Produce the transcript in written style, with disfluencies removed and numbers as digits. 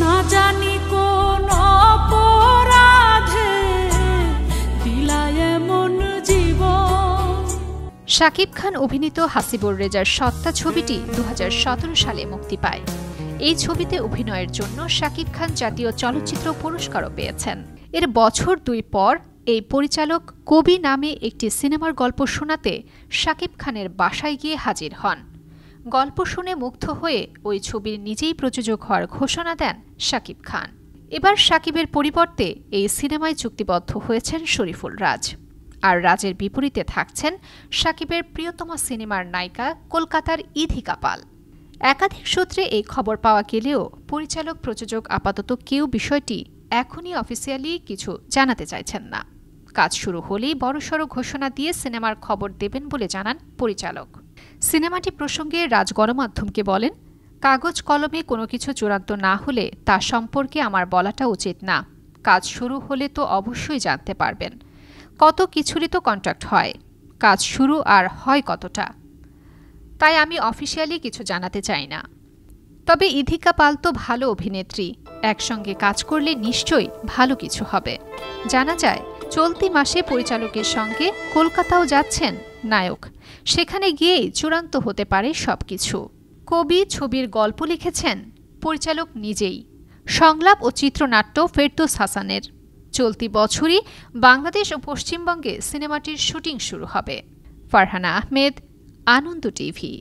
না জানি কোন অপরাধে দিলায় এমন জীবন। শাকিব খান অভিনীত হাসিবুর রেজার সত্তা ছবিটি 2017 সালে মুক্তি পায়। এই ছবিতে অভিনয়ের জন্য শাকিব খান জাতীয় চলচ্চিত্র পুরস্কারও পেয়েছেন। এর বছর 2 পর এই পরিচালক কবি নামে একটি সিনেমার গল্প শোনাতে শাকিব খানের বাসায় গিয়ে হাজির হন। গল্প শুনে মুগ্ধ হয়ে ওই ছবির নিজেই প্রযোজক হওয়ার ঘোষণা দেন শাকিব খান। এবার শাকিবের পরিবর্তে এই সিনেমায় চুক্তিবদ্ধ হয়েছেন শরীফুল রাজ। আর রাজের বিপরীতে থাকছেন শাকিবের প্রিয়তমা সিনেমার নায়িকা কলকাতার ইধিকা পাল। একাধিক সূত্রে এই খবর পাওয়া গেলেও পরিচালক প্রযোজক আপাতত কেউ বিষয়টি এখনই অফিসিয়ালি কিছু জানাতে চাইছেন না। কাজ শুরু হলেই বড়সড় ঘোষণা দিয়ে সিনেমার খবর দেবেন বলে জানান পরিচালক। সিনেমাটি প্রসঙ্গে রাজ গণমাধ্যমকে বলেন, কাগজ কলমে কোনো কিছু চূড়ান্ত না হলে তা সম্পর্কে আমার বলাটা উচিত না। কাজ শুরু হলে তো অবশ্যই জানতে পারবেন। কত কিছুরই তো কন্ট্রাক্ট হয়, কাজ শুরু আর হয় কতটা, তাই আমি অফিসিয়ালি কিছু জানাতে চাই না। তবে ইধিকা পাল তো ভালো অভিনেত্রী, একসঙ্গে কাজ করলে নিশ্চয়ই ভালো কিছু হবে। জানা যায় চলতি মাসে পরিচালকের সঙ্গে কলকাতাও যাচ্ছেন নায়ক। সেখানে গিয়েই চূড়ান্ত হতে পারে সবকিছু। কবি ছবির গল্প লিখেছেন পরিচালক নিজেই। সংলাপ ও চিত্রনাট্য ফেরদৌস হাসানের। চলতি বছরই বাংলাদেশ ও পশ্চিমবঙ্গে সিনেমাটির শুটিং শুরু হবে। ফারহানা আহমেদ, আনন্দ টিভি।